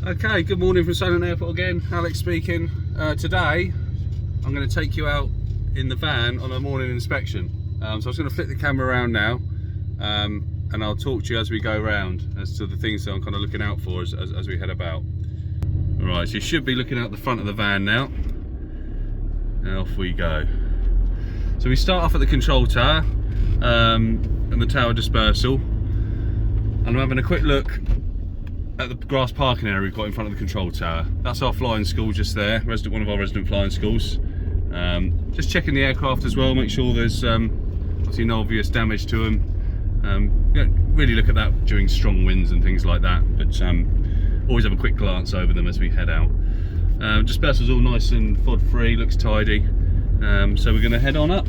Okay, good morning from Solent Airport again. Alex speaking. Today, I'm going to take you out in the van on a morning inspection. So I was going to flip the camera around now, and I'll talk to you as we go around as to the things that I'm kind of looking out for as we head about. Alright, so you should be looking out the front of the van now. And off we go. So we start off at the control tower and the tower dispersal. And I'm having a quick look at the grass parking area we've got in front of the control tower. That's our flying school just there, one of our resident flying schools. Just checking the aircraft as well, make sure there's obviously no obvious damage to them. You know, really look at that during strong winds and things like that, but always have a quick glance over them as we head out. Dispersal's all nice and FOD free, looks tidy. So we're going to head on up.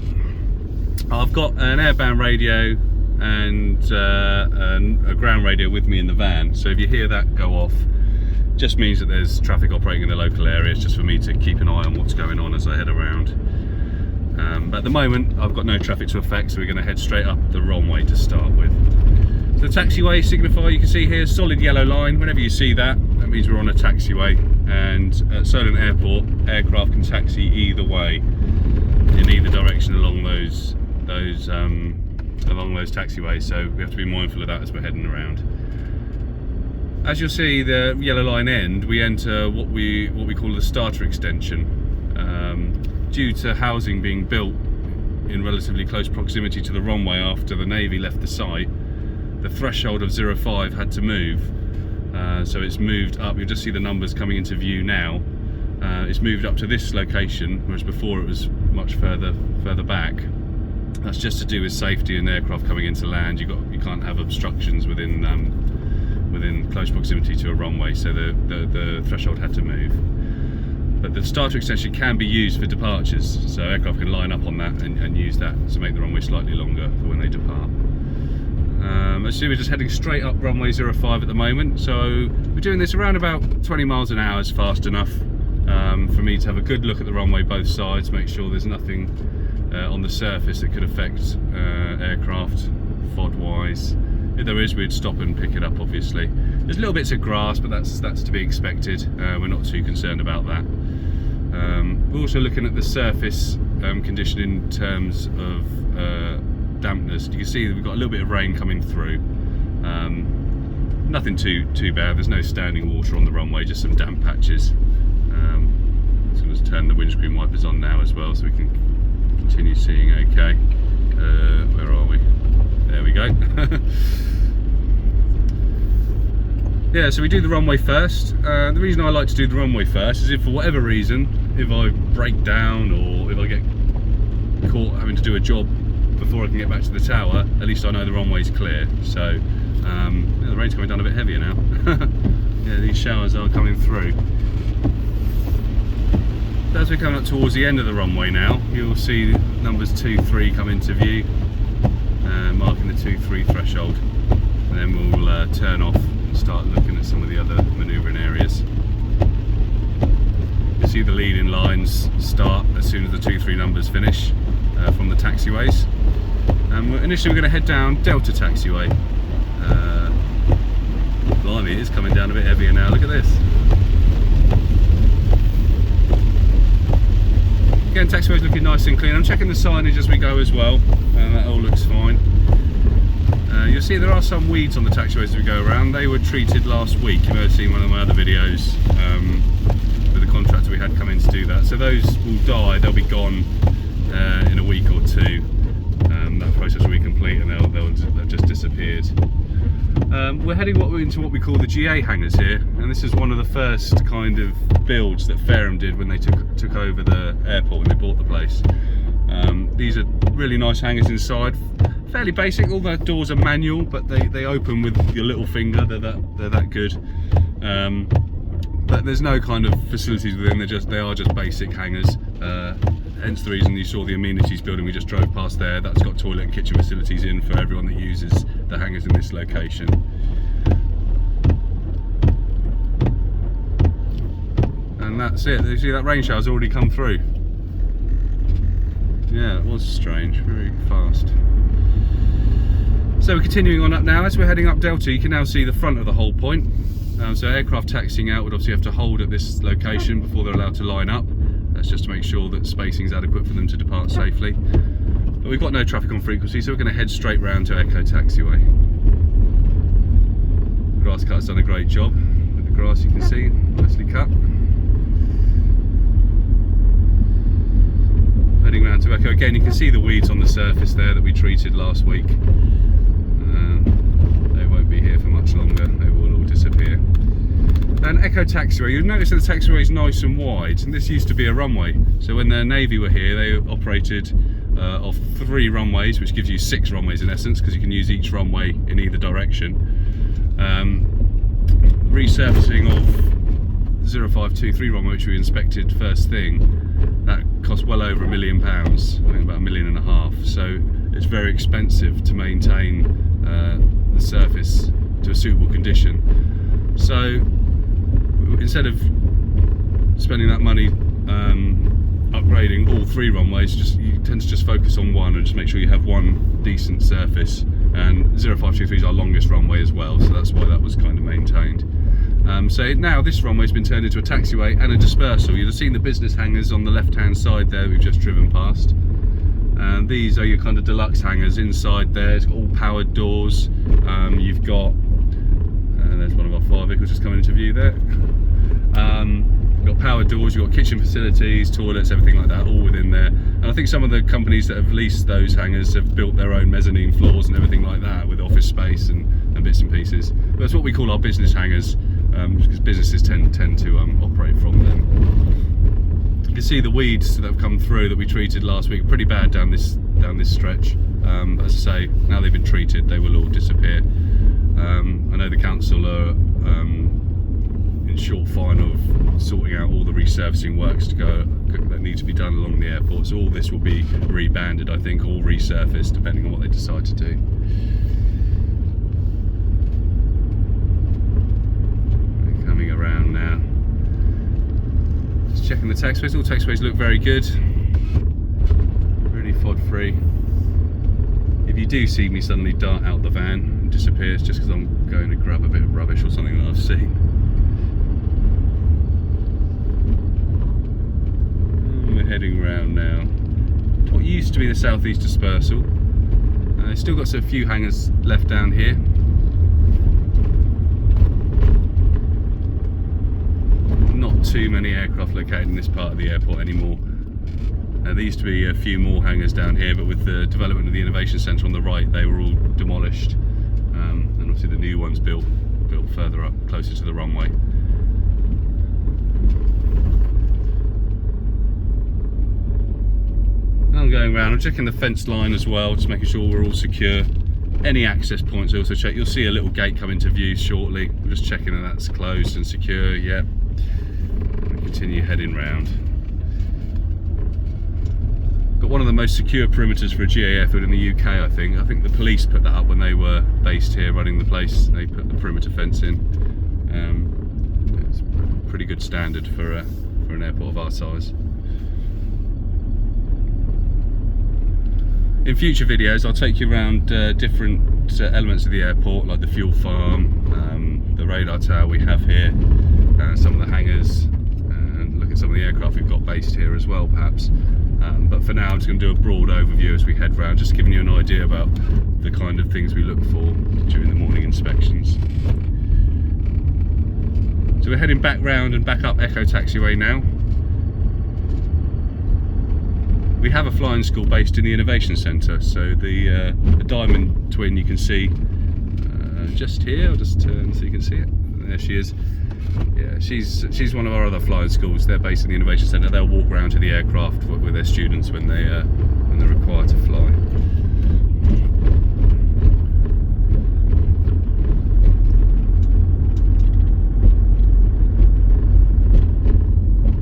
I've got an airband radio and a ground radio with me in the van, so if you hear that go off, just means that there's traffic operating in the local area. It's just for me to keep an eye on what's going on as I head around. But at the moment I've got no traffic to affect, so we're going to head straight up the runway to start with. So the taxiway signifier you can see here, solid yellow line. Whenever you see that, that means we're on a taxiway, and at Solent Airport aircraft can taxi either way, in either direction along those taxiways, so we have to be mindful of that as we're heading around. As you'll see, the yellow line end, we enter what we call the starter extension. Due to housing being built in relatively close proximity to the runway after the Navy left the site, the threshold of 05 had to move, so it's moved up. You'll just see the numbers coming into view now. It's moved up to this location, whereas before it was much further back. That's just to do with safety and aircraft coming into land. You can't have obstructions within close proximity to a runway, so the threshold had to move. But the starter extension can be used for departures, so aircraft can line up on that and use that to make the runway slightly longer for when they depart. As you see, we're just heading straight up runway 05 at the moment, so we're doing this around about 20 miles an hour is fast enough for me to have a good look at the runway both sides, make sure there's nothing on the surface that could affect aircraft FOD wise. If there is, we'd stop and pick it up, obviously. There's little bits of grass, but that's to be expected. We're not too concerned about that. We're also looking at the surface condition in terms of dampness. You can see that we've got a little bit of rain coming through. Nothing too bad. There's no standing water on the runway, just some damp patches. So let's turn the windscreen wipers on now as well, so we can continue seeing okay. Where are we? There we go. Yeah, so we do the runway first. The reason I like to do the runway first is if for whatever reason, if I break down or if I get caught having to do a job before I can get back to the tower, at least I know the runway's clear. So yeah, the rain's coming down a bit heavier now. Yeah, these showers are coming through. As we're coming up towards the end of the runway now, you'll see numbers 2, 3 come into view, marking the 2, 3 threshold, and then we'll turn off and start looking at some of the other manoeuvring areas. You'll see the leading lines start as soon as the 2, 3 numbers finish from the taxiways. Initially we're going to head down Delta Taxiway. Blimey, it is coming down a bit heavier now, look at this. Again, taxiway's looking nice and clean. I'm checking the signage as we go as well, and that all looks fine. You'll see there are some weeds on the taxiways as we go around. They were treated last week. You may have seen one of my other videos with the contractor we had come in to do that. So those will die, they'll be gone in a week or two. That process will be complete and they've just disappeared. We're heading into what we call the GA hangars here, and this is one of the first kind of builds that Fairham did when they took over the airport, when they bought the place. These are really nice hangars inside, fairly basic. All the doors are manual, but they open with your little finger. They're that good. But there's no kind of facilities within. They are just basic hangars. Hence the reason you saw the amenities building we just drove past there. That's got toilet and kitchen facilities in for everyone that uses the hangars in this location. And that's it. You see that rain shower's already come through. Yeah, it was strange, very fast. So we're continuing on up now. As we're heading up Delta, you can now see the front of the whole point. So aircraft taxiing out would obviously have to hold at this location before they're allowed to line up. That's just to make sure that spacing is adequate for them to depart safely. But we've got no traffic on frequency, so we're going to head straight round to Echo Taxiway. The grass cutter's done a great job with the grass, you can see, nicely cut. Heading round to Echo again, you can see the weeds on the surface there that we treated last week. They won't be here for much longer, they will all disappear. And Echo Taxiway, you'll notice that the taxiway is nice and wide, and this used to be a runway. So when the Navy were here, they operated off 3 runways, which gives you 6 runways in essence, because you can use each runway in either direction. Resurfacing of 0523 runway, which we inspected first thing, that cost well over £1 million, I think about £1.5 million. So it's very expensive to maintain the surface to a suitable condition. So instead of spending that money upgrading all 3 runways, you tend to just focus on one and just make sure you have one decent surface. And 0523 is our longest runway as well, so that's why that was kind of maintained. So now this runway has been turned into a taxiway and a dispersal. You'll have seen the business hangars on the left hand side there we've just driven past. And these are your kind of deluxe hangars inside there. It's got all powered doors. You've got, there's one of our fire vehicles just coming into view there. You've got powered doors, you've got kitchen facilities, toilets, everything like that, all within there. And I think some of the companies that have leased those hangars have built their own mezzanine floors and everything like that with office space and bits and pieces. But that's what we call our business hangars, because businesses tend to operate from them. You can see the weeds that have come through that we treated last week, pretty bad down this stretch. As I say, now they've been treated, they will all disappear. I know the council are in short fine of sorting out all the resurfacing works that need to be done along the airport, so all this will be rebanded, I think, or resurfaced depending on what they decide to do. Coming around now, just checking the taxiways. All taxiways look very good, really FOD free. If you do see me suddenly dart out the van and disappear, it's just because I'm going to grab a bit of rubbish or something that I've seen. And we're heading round now. What used to be the southeast dispersal. Still got a few hangars left down here. Not too many aircraft located in this part of the airport anymore. There used to be a few more hangars down here, but with the development of the Innovation Centre on the right, they were all demolished. And obviously the new ones built further up, closer to the runway. And I'm going around, I'm checking the fence line as well, just making sure we're all secure. Any access points I also check. You'll see a little gate come into view shortly. I'm just checking that that's closed and secure, yep. We'll continue heading round. Got one of the most secure perimeters for a GA airfield in the UK, I think. I think the police put that up when they were based here running the place. They put the perimeter fence in. It's a pretty good standard for an airport of our size. In future videos, I'll take you around different elements of the airport, like the fuel farm, the radar tower we have here, some of the hangars, and look at some of the aircraft we've got based here as well, perhaps. But for now, I'm just going to do a broad overview as we head round, just giving you an idea about the kind of things we look for during the morning inspections. So we're heading back round and back up Echo Taxiway now. We have a flying school based in the Innovation Centre, so the Diamond Twin you can see just here. I'll just turn so you can see it. There she is. Yeah, she's one of our other flying schools. They're based in the Innovation Centre. They'll walk around to the aircraft with their students when they're required to fly.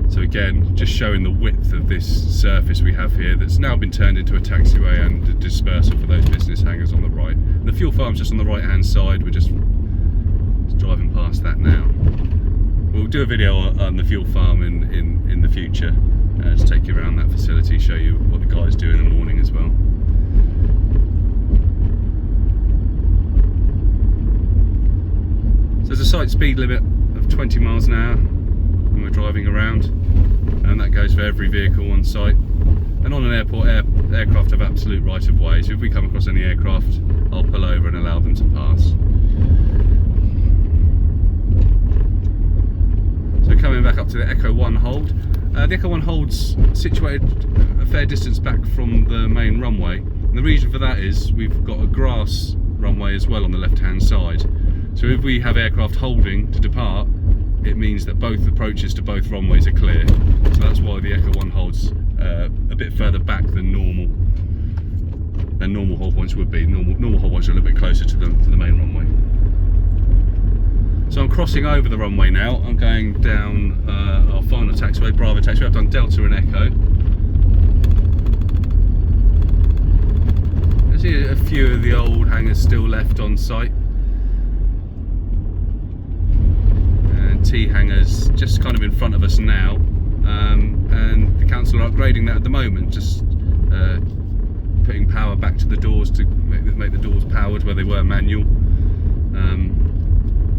So again, just showing the width of this surface we have here that's now been turned into a taxiway and a dispersal for those business hangars on the right. And the fuel farm's just on the right hand side. We're just driving past that now. We'll do a video on the fuel farm in the future, to take you around that facility, show you what the guys do in the morning as well. So there's a site speed limit 20 miles an hour when we're driving around, and that goes for every vehicle on site. And on an airport, aircraft have absolute right of way, so if we come across any aircraft, I'll pull over and allow them to pass. So coming back up to the Echo 1 hold. The Echo 1 hold's situated a fair distance back from the main runway, and the reason for that is we've got a grass runway as well on the left hand side. So if we have aircraft holding to depart, it means that both approaches to both runways are clear. So that's why the Echo 1 holds a bit further back than normal hold points would be. Normal hold points are a little bit closer to the main runway. So I'm crossing over the runway now. I'm going down our final taxiway, Bravo taxiway. I've done Delta and Echo. I see a few of the old hangars still left on site. And T hangars just kind of in front of us now. And the council are upgrading that at the moment, just putting power back to the doors to make the doors powered where they were manual.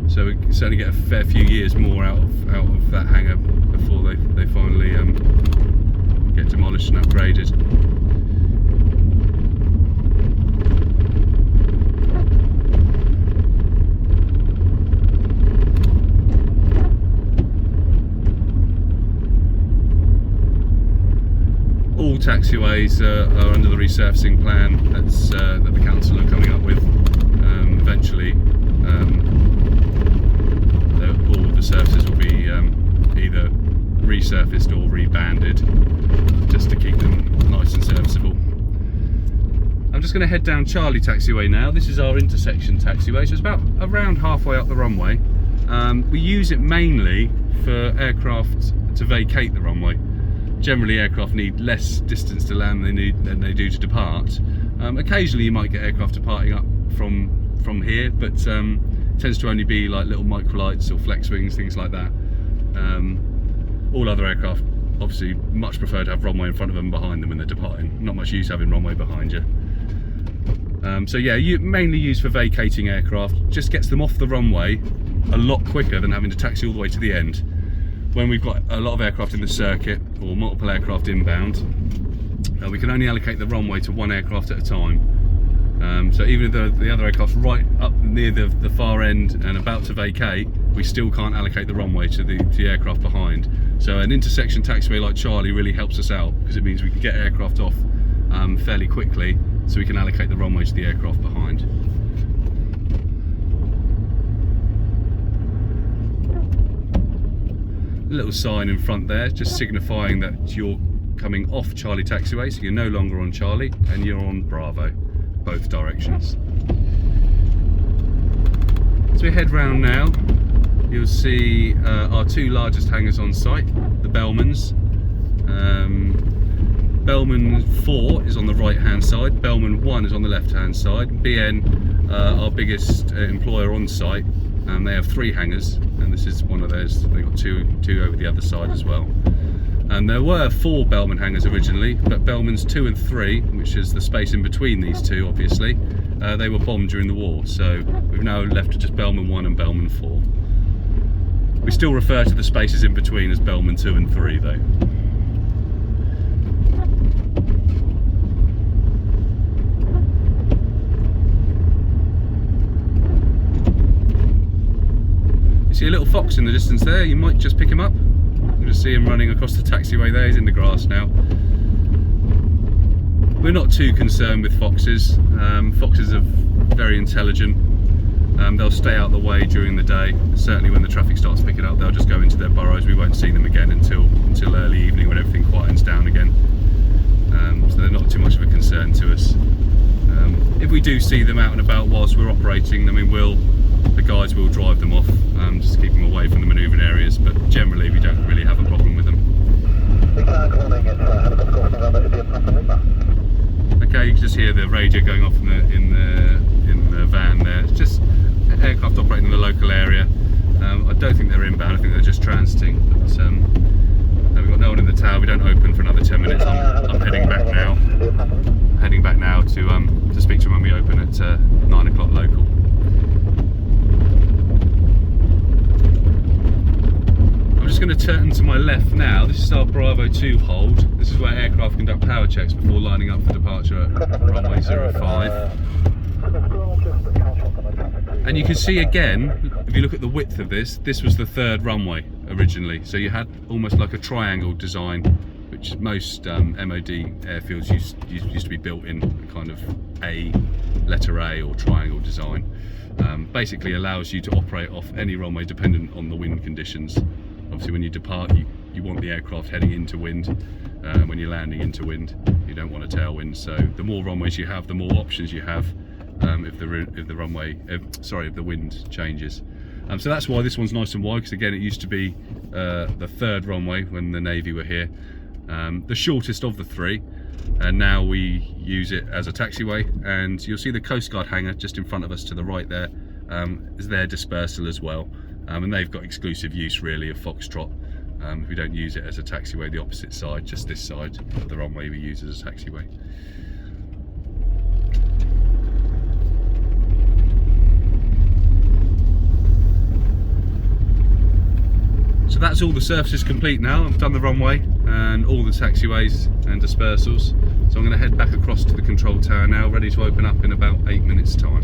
So we can certainly get a fair few years more out of that hangar before they finally get demolished and upgraded. All taxiways are under the resurfacing plan that the council are coming up with. Eventually, all the surfaces will be either resurfaced or rebanded, just to keep them nice and serviceable. I'm just going to head down Charlie Taxiway now. This is our intersection taxiway, so it's about around halfway up the runway. We use it mainly for aircraft to vacate the runway. Generally, aircraft need less distance to land than they do to depart. Occasionally, you might get aircraft departing up from here, but it tends to only be like little microlights or flex wings, things like that. All other aircraft obviously much prefer to have runway in front of them and behind them when they're departing. Not much use having runway behind you. So yeah, mainly used for vacating aircraft. Just gets them off the runway a lot quicker than having to taxi all the way to the end. When we've got a lot of aircraft in the circuit or multiple aircraft inbound, we can only allocate the runway to one aircraft at a time. So even if the other aircraft's right up near the far end and about to vacate, we still can't allocate the runway to the aircraft behind. So an intersection taxiway like Charlie really helps us out, because it means we can get aircraft off fairly quickly, so we can allocate the runway to the aircraft behind. A little sign in front there, just signifying that you're coming off Charlie Taxiway, so you're no longer on Charlie and you're on Bravo, both directions. As we head round now, you'll see our two largest hangars on site, the Bellmans. Bellman 4 is on the right hand side, Bellman 1 is on the left hand side. BN, our biggest employer on site, they have 3 hangars, and this is one of those. They've got two over the other side as well. And there were 4 Bellman hangars originally, but Bellmans 2 and 3, which is the space in between these two obviously, they were bombed during the war, so we've now left with just Bellman 1 and Bellman 4. We still refer to the spaces in between as Bellman 2 and 3 though. See a little fox in the distance there, you might just pick him up. You just see him running across the taxiway there, he's in the grass now. We're not too concerned with foxes. Foxes are very intelligent. They'll stay out the way during the day. Certainly when the traffic starts picking up, they'll just go into their burrows. We won't see them again until early evening when everything quietens down again. So they're not too much of a concern to us. If we do see them out and about whilst we're operating, then the guys will drive them off, just to keep them away from the manoeuvring areas, but generally we don't really have a problem with them. Okay, you can just hear the radio going off in the van there. It's just aircraft operating in the local area. I don't think they're inbound, I think they're just transiting, but we've got no one in the tower. We don't open for another 10 minutes. I'm heading back now. Heading back now to speak to them when we open at 9 o'clock local. just going to turn to my left now. This is our Bravo 2 hold. This is where aircraft conduct power checks before lining up for departure at runway 05. And you can see again, if you look at the width of this was the third runway originally. So you had almost like a triangle design, which most MOD airfields used to be built in a kind of letter A or triangle design. Basically allows you to operate off any runway dependent on the wind conditions. Obviously when you depart, you want the aircraft heading into wind. When you're landing into wind, you don't want a tailwind. So the more runways you have, the more options you have if the wind changes. So that's why this one's nice and wide, because again it used to be the third runway when the Navy were here, the shortest of the three, and now we use it as a taxiway. And you'll see the Coast Guard hangar just in front of us to the right there is their dispersal as well, and they've got exclusive use really of Foxtrot. We don't use it as a taxiway the opposite side, just this side of the runway we use as a taxiway. So that's all the surfaces complete now. I've done the runway and all the taxiways and dispersals. So I'm going to head back across to the control tower now, ready to open up in about 8 minutes time.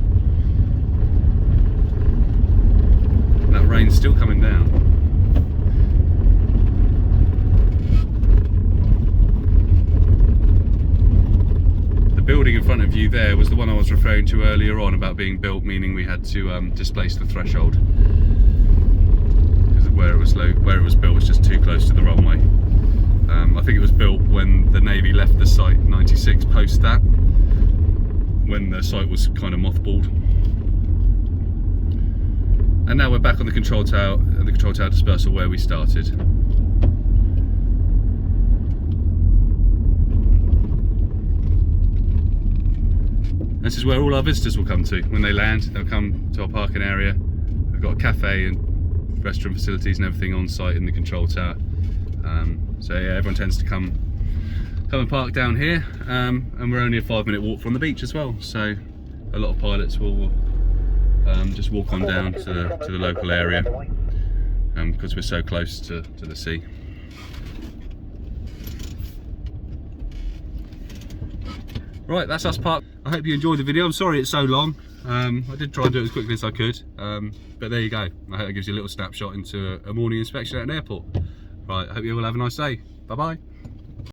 And that rain's still coming down. The building in front of you there was the one I was referring to earlier on about being built, meaning we had to displace the threshold. Where it was built was just too close to the runway. I think it was built when the Navy left the site 96 post that, when the site was kind of mothballed. And now we're back on the control tower dispersal where we started. This is where all our visitors will come to when they land. They'll come to our parking area. We've got a cafe and restaurant facilities and everything on site in the control tower. So yeah, everyone tends to come and park down here, and we're only a 5-minute walk from the beach as well. So a lot of pilots will just walk on down to the local area because we're so close to the sea. Right, that's us parked. I hope you enjoyed the video. I'm sorry it's so long. I did try and do it as quickly as I could, but there you go. I hope it gives you a little snapshot into a morning inspection at an airport. Right, I hope you all have a nice day. Bye bye.